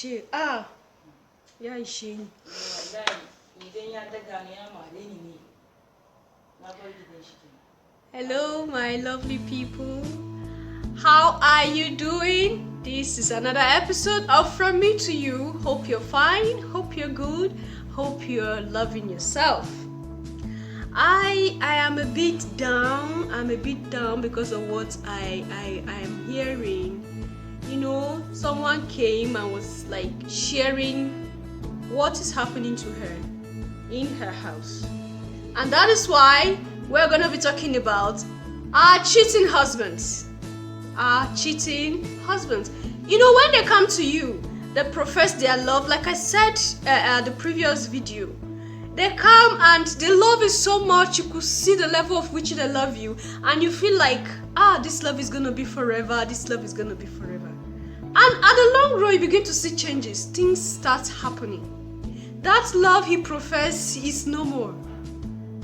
ce ya ishe ni. Hello my lovely people, how are you doing? This is another episode of From Me to You. Hope you're fine, hope you're good, hope you're loving yourself. I am a bit down. I'm a bit down because of what I am hearing. You know, someone came and was like sharing what is happening to her in her house. And that is why we're going to be talking about our cheating husbands. Our cheating husbands. You know, when they come to you, they profess their love, like I said the previous video. They come and the love is so much, you could see the level of which they love you, and you feel like, this love is gonna be forever, this love is gonna be forever. And at the long run, you begin to see changes, things start happening. That love he professed is no more.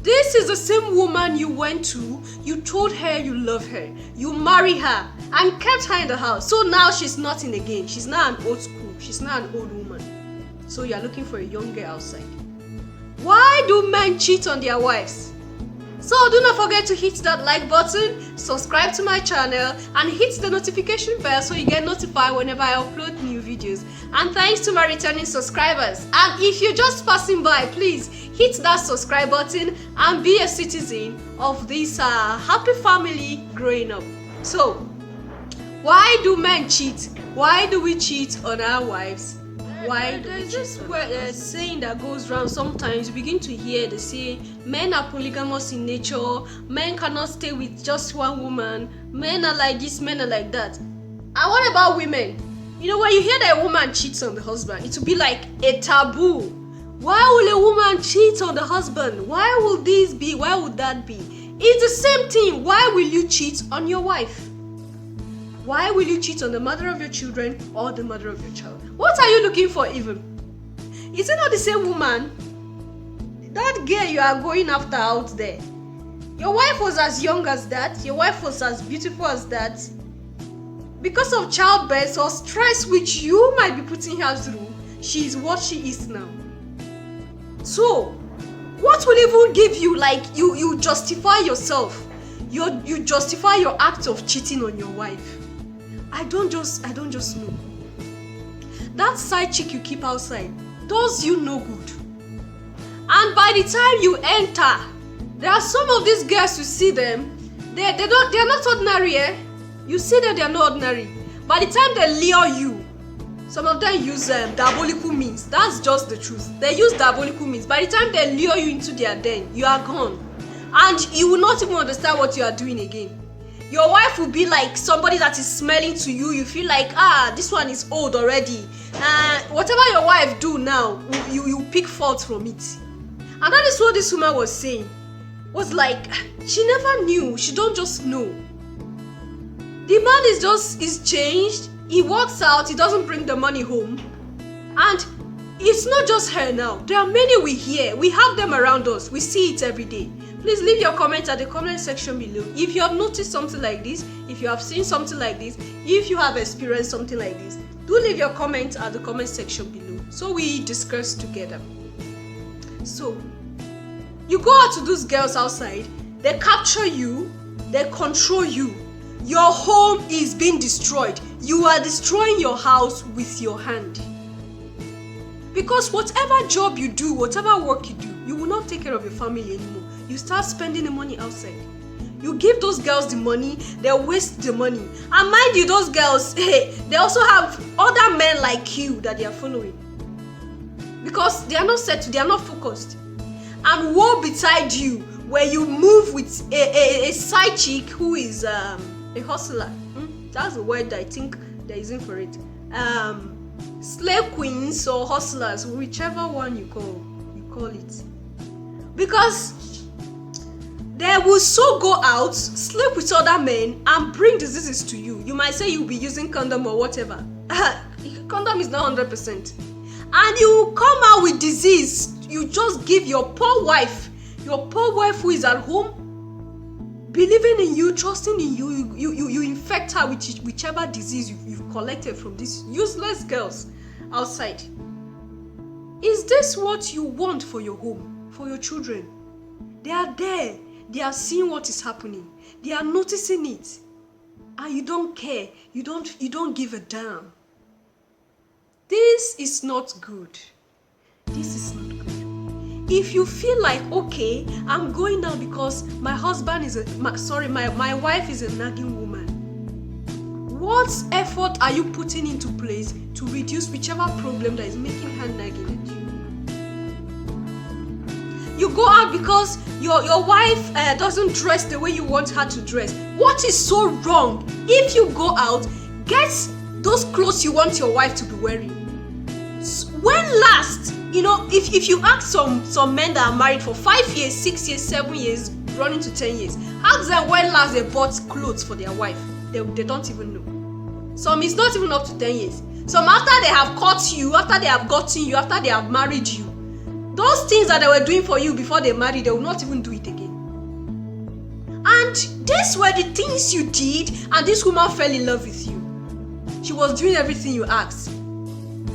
This is the same woman you went to, you told her you love her, you married her, and kept her in the house. So now she's not in again, she's now an old school, she's now an old woman. So you're looking for a young girl outside. Why do men cheat on their wives? So do not forget to hit that like button, subscribe to my channel, and hit the notification bell so you get notified whenever I upload new videos. And thanks to my returning subscribers. And if you're just passing by, please hit that subscribe button and be a citizen of this happy family growing up. So, why do men cheat? Why do we cheat on our wives? Why there's this saying that goes around sometimes. You begin to hear they say men are polygamous in nature, men cannot stay with just one woman, men are like this, men are like that. And what about women? You know, when you hear that a woman cheats on the husband, it will be like a taboo. Why will a woman cheat on the husband? Why will this be? Why would that be? It's the same thing. Why will you cheat on your wife? Why will you cheat on the mother of your children or the mother of your child? What are you looking for even? Is it not the same woman? That girl you are going after out there. Your wife was as young as that. Your wife was as beautiful as that. Because of childbirth or stress which you might be putting her through, she is what she is now. So, what will even give you, like, you justify yourself? You justify your act of cheating on your wife. I don't just know. That side chick you keep outside does you no good. And by the time you enter, there are some of these girls, you see them, they're not ordinary, eh? You see that they're not ordinary. By the time they lure you, some of them use diabolical means. That's just the truth. They use diabolical means. By the time they lure you into their den, you are gone. And you will not even understand what you are doing again. Your wife will be like somebody that is smelling to you. You feel like, this one is old already. Whatever your wife do now, you pick fault from it. And that is what this woman was saying. Was like, she never knew. She don't just know. The man is changed. He walks out. He doesn't bring the money home. And it's not just her now. There are many we hear. We have them around us. We see it every day. Please leave your comments at the comment section below. If you have noticed something like this, if you have seen something like this, if you have experienced something like this, do leave your comments at the comment section below so we discuss together. So, you go out to those girls outside, they capture you, they control you. Your home is being destroyed. You are destroying your house with your hand. Because whatever job you do, whatever work you do, you will not take care of your family anymore. You start spending the money outside. You give those girls the money, they waste the money. And mind you, those girls, they also have other men like you that they are following. Because they are not settled, they are not focused. And woe betide you where you move with a side chick who is a hustler. That's the word I think they're using for it. Slave queens or hustlers, whichever one you call it. Because they will so go out, sleep with other men, and bring diseases to you. You might say you'll be using condom or whatever. Condom is not 100%. And you come out with disease. You just give your poor wife who is at home, believing in you, trusting in you, you infect her with whichever disease you've collected from these useless girls. outside. Is this what you want for your home, for your children? They are there. They are seeing what is happening. They are noticing it. And you don't care. You don't give a damn. This is not good. This is not good. If you feel like, okay, I'm going now because my husband is my wife is a nagging woman. What effort are you putting into place to reduce whichever problem that is making her nagging at you? You go out because your wife doesn't dress the way you want her to dress. What is so wrong? If you go out, get those clothes you want your wife to be wearing. When last, if you ask some men that are married for 5 years, 6 years, 7 years, running to 10 years, ask them when last they bought clothes for their wife. They don't even know. Some is not even up to 10 years. Some after they have caught you, after they have gotten you, after they have married you, those things that they were doing for you before they married, they will not even do it again. And these were the things you did, and this woman fell in love with you. She was doing everything you asked.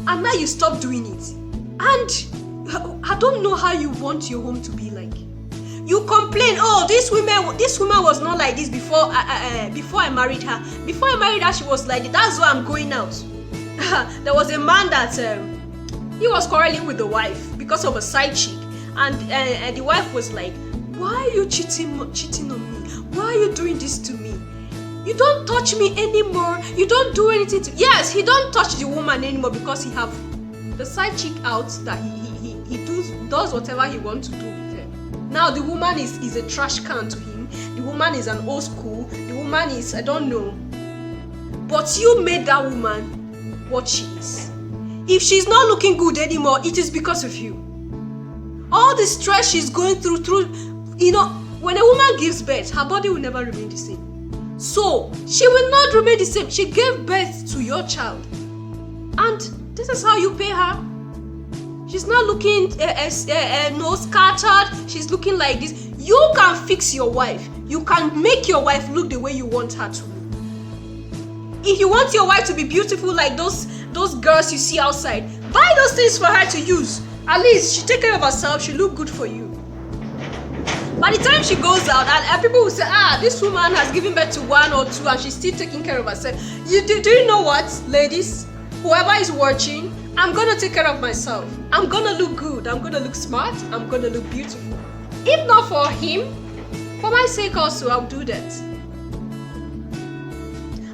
And now you stop doing it. And I don't know how you want your home to be like. You complain, oh, this woman was not like this before I married her. Before I married her, she was like this. That's why I'm going out. There was a man that he was quarreling with the wife because of a side chick, and the wife was like, why are you cheating on me? Why are you doing this to me? You don't touch me anymore. You don't do anything to. Yes, he don't touch the woman anymore because he have the side chick out that he does whatever he wants to do with her. Now the woman is a trash can to him. The woman is an old school. The woman is, I don't know. But you made that woman what she is. If she's not looking good anymore, it is because of you. All the stress she's going through, when a woman gives birth, her body will never remain the same. So, she will not remain the same. She gave birth to your child. And this is how you pay her. She's not looking no scattered. She's looking like this. You can fix your wife. You can make your wife look the way you want her to look. If you want your wife to be beautiful like those girls you see outside, buy those things for her to use. At least she take care of herself. She look good for you. By the time she goes out, and people will say, this woman has given birth to 1 or 2 and she's still taking care of herself. Do you know what, ladies? Whoever is watching, I'm going to take care of myself. I'm going to look good. I'm going to look smart. I'm going to look beautiful. If not for him, for my sake also, I'll do that.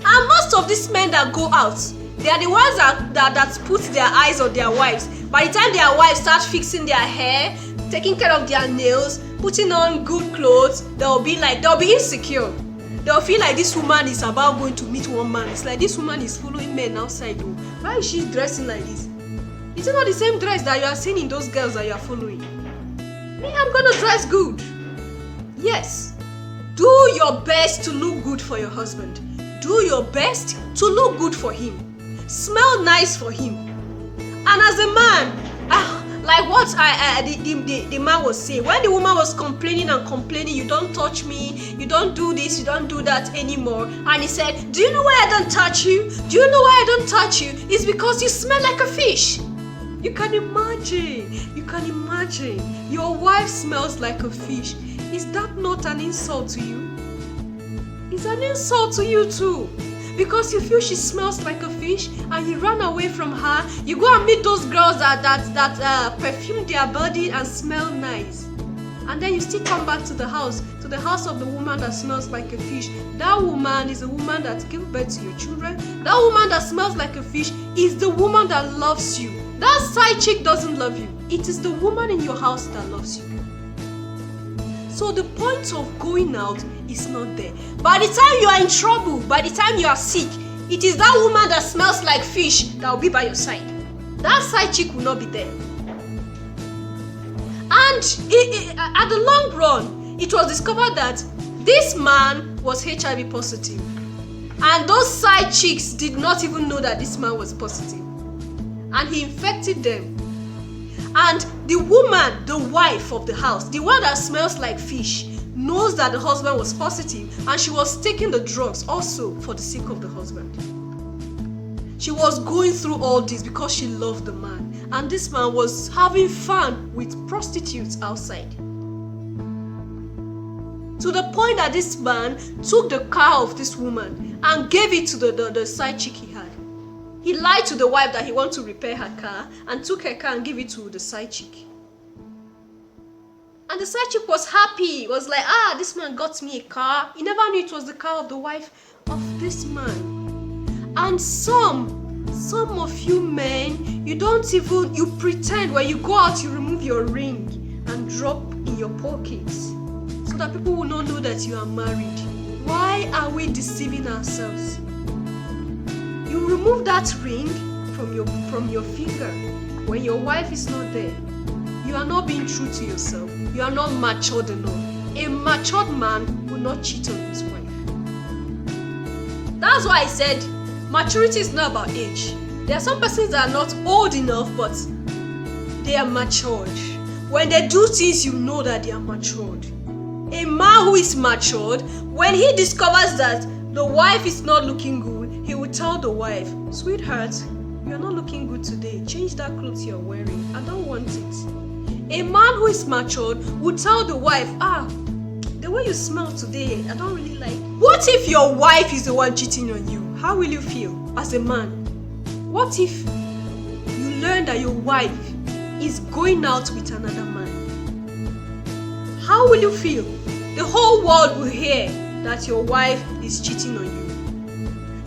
And most of these men that go out, they are the ones that put their eyes on their wives. By the time their wives start fixing their hair, taking care of their nails, putting on good clothes, they'll be insecure. They'll feel like this woman is about going to meet one man. It's like this woman is following men outside. Though. Why is she dressing like this? Is it not the same dress that you are seeing in those girls that you are following? Me, I'm gonna dress good. Yes. Do your best to look good for your husband. Do your best to look good for him. Smell nice for him. And as a man, like what the man was saying, when the woman was complaining, you don't touch me, you don't do this, you don't do that anymore, and he said, do you know why I don't touch you? Do you know why I don't touch you? It's because you smell like a fish. You can imagine your wife smells like a fish. Is that not an insult to you? It's an insult to you too. Because you feel she smells like a fish and you run away from her. You go and meet those girls that perfume their body and smell nice. And then you still come back to the house of the woman that smells like a fish. That woman is a woman that gives birth to your children. That woman that smells like a fish is the woman that loves you. That side chick doesn't love you. It is the woman in your house that loves you. So the point of going out is not there. By the time you are in trouble, by the time you are sick, it is that woman that smells like fish that will be by your side. That side chick will not be there. And at the long run, it was discovered that this man was HIV positive. And those side chicks did not even know that this man was positive. And he infected them. And the woman, the wife of the house, the one that smells like fish, knows that the husband was positive, and she was taking the drugs also for the sake of the husband. She was going through all this because she loved the man. And this man was having fun with prostitutes outside. To the point that this man took the car of this woman and gave it to the side chick he had. He lied to the wife that he wanted to repair her car and took her car and gave it to the side chick. And the side chick was happy. It was like, this man got me a car. He never knew it was the car of the wife of this man. And some of you men, you pretend when you go out, you remove your ring and drop in your pockets so that people will not know that you are married. Why are we deceiving ourselves? You remove that ring from your finger when your wife is not there. You are not being true to yourself. You are not matured enough. A matured man will not cheat on his wife. That's why I said maturity is not about age. There are some persons that are not old enough, but they are matured. When they do things, you know that they are matured. A man who is matured, when he discovers that the wife is not looking good, he will tell the wife, sweetheart, you are not looking good today. Change that clothes you're wearing. I don't want it. A man who is matured will tell the wife, the way you smell today, I don't really like it. What if your wife is the one cheating on you? How will you feel as a man? What if you learn that your wife is going out with another man? How will you feel? The whole world will hear that your wife is cheating on you.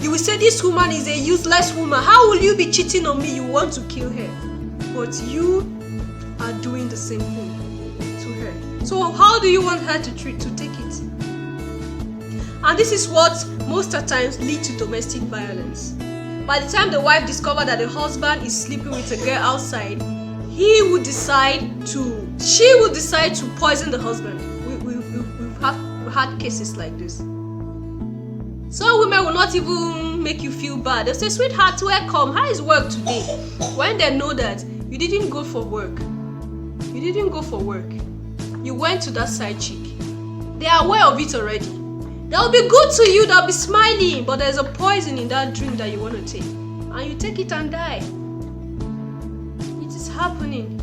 You will say, this woman is a useless woman. How will you be cheating on me? You want to kill her. But you are doing the same thing to her. So how do you want her to take it? And this is what most of the times leads to domestic violence. By the time the wife discovers that the husband is sleeping with a girl outside, she will decide to poison the husband. We've had cases like this. Some women will not even make you feel bad. They'll say, sweetheart, welcome. How is work today? When they know that you didn't go for work. You didn't go for work. You went to that side chick. They are aware of it already. They'll be good to you, they'll be smiling, but there's a poison in that drink that you want to take. And you take it and die. It is happening.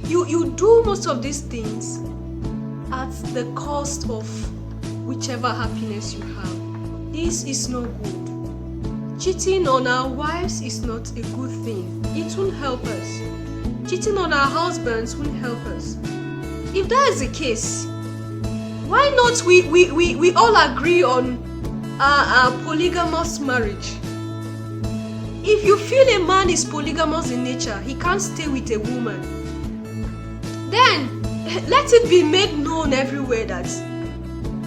You do most of these things at the cost of whichever happiness you have. This is not good. Cheating on our wives is not a good thing. It won't help us. Cheating on our husbands won't help us. If that is the case, why not we all agree on a polygamous marriage? If you feel a man is polygamous in nature, he can't stay with a woman, then let it be made known everywhere that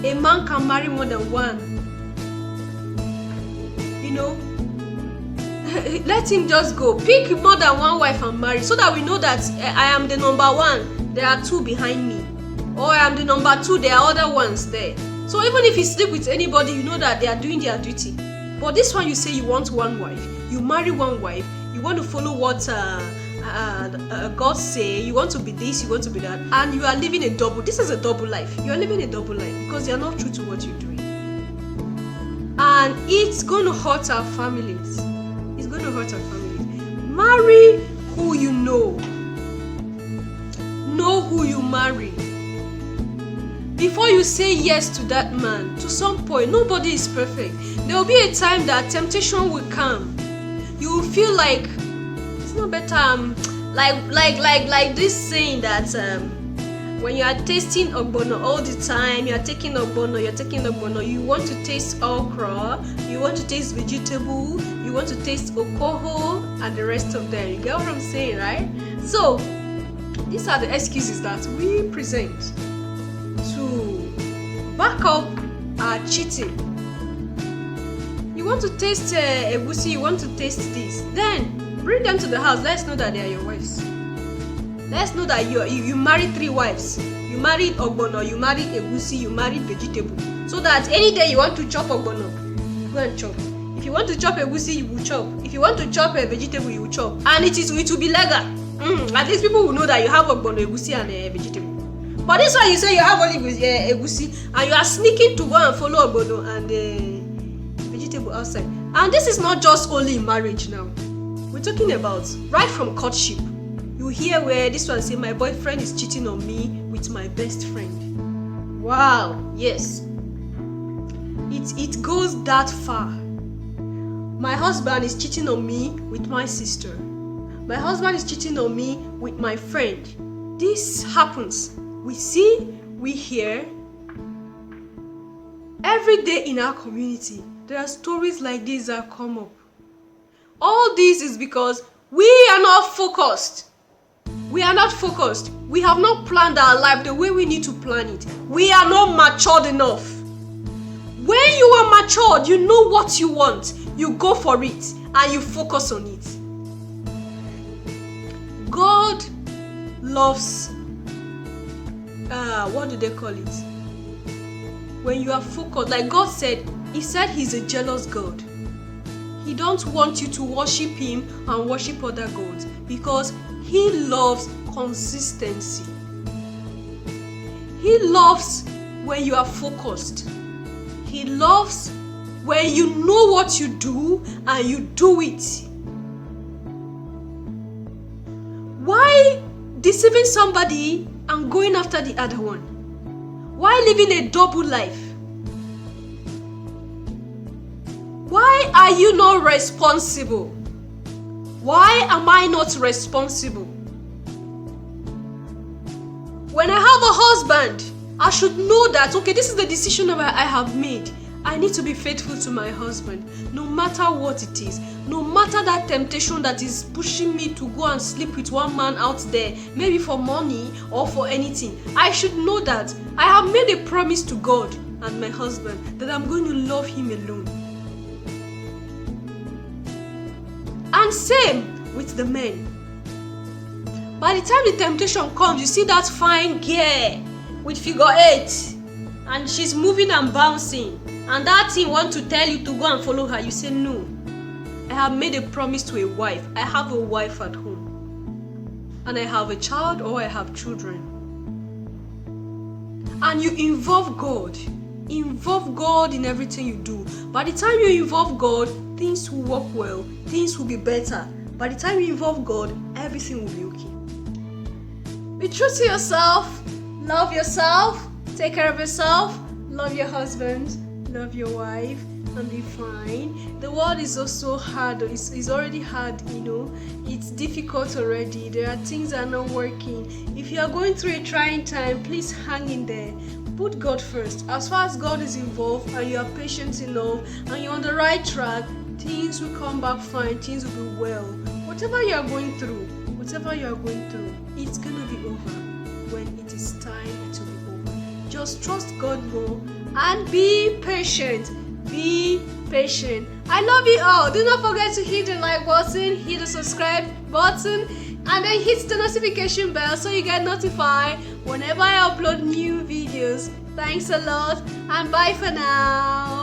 a man can marry more than one. You know, let him just go. Pick more than one wife and marry, so that we know that I am the number one, there are two behind me. Or I am the number two, there are other ones there. So even if you sleep with anybody, you know that they are doing their duty. But this one, you say you want one wife, you marry one wife, you want to follow what God say, you want to be this, you want to be that, and you are living a double. This is a double life. You are living a double life because you are not true to what you're doing. And it's going to hurt our families. It's going to hurt our families. Marry who you know. Know who you marry. Before you say yes to that man, to some point, nobody is perfect. There will be a time that temptation will come. You will feel like it's not better. Like this saying that when you are tasting ogbono all the time, you are taking ogbono, you want to taste okra, you want to taste vegetable, you want to taste okoho, and the rest of them. You get what I'm saying, right? So these are the excuses that we present to back up our cheating. You want to taste egusi, you want to taste this, then bring them to the house. Let's know that they are your wives. Let's know that you married 3 wives. You married ogbono, you married egusi, you married vegetable. So that any day you want to chop ogbono, go and chop. If you want to chop egusi, you will chop. If you want to chop a vegetable, you will chop. And it will be legal. At least people will know that you have ogbono, egusi, and vegetable. But this one you say you have only egusi, and you are sneaking to go and follow ogbono and vegetable outside. And this is not just only in marriage now. We're talking about right from courtship. You hear where this one say, my boyfriend is cheating on me with my best friend. Wow, yes. It goes that far. My husband is cheating on me with my sister. My husband is cheating on me with my friend. This happens. We see, we hear. Every day in our community, there are stories like this that come up. All this is because we are not focused. We are not focused. We have not planned our life the way we need to plan it. We are not matured enough. When you are matured, you know what you want. You go for it and you focus on it. God loves, what do they call it? When you are focused, like God said, He said He's a jealous God. He don't want you to worship Him and worship other gods because He loves consistency. He loves when you are focused. He loves when you know what you do and you do it. Why deceiving somebody and going after the other one? Why living a double life? Why are you not responsible? Why am I not responsible? When I have a husband, I should know that, okay, this is the decision that I have made. I need to be faithful to my husband, no matter what it is. No matter that temptation that is pushing me to go and sleep with one man out there, maybe for money or for anything. I should know that I have made a promise to God and my husband that I'm going to love him alone. And same with the men. By the time the temptation comes, you see that fine girl with figure 8 and she's moving and bouncing, and that thing wants to tell you to go and follow her. You say no. I have made a promise to a wife. I have a wife at home and I have a child or I have children. And you involve God. Involve God in everything you do. By the time you involve God, things will work well. Things will be better. By the time you involve God, everything will be okay. Be true to yourself. Love yourself. Take care of yourself. Love your husband. Love your wife. And be fine. The world is also hard. It's already hard, It's difficult already. There are things that are not working. If you are going through a trying time, please hang in there. Put God first. As far as God is involved and you are patient enough and you're on the right track, things will come back fine. Things will be well. Whatever you are going through, it's gonna be over when it is time to be over. Just trust God more and be patient. Be patient. I love you all. Do not forget to hit the like button, hit the subscribe button, and then hit the notification bell so you get notified whenever I upload new videos. Thanks a lot and bye for now.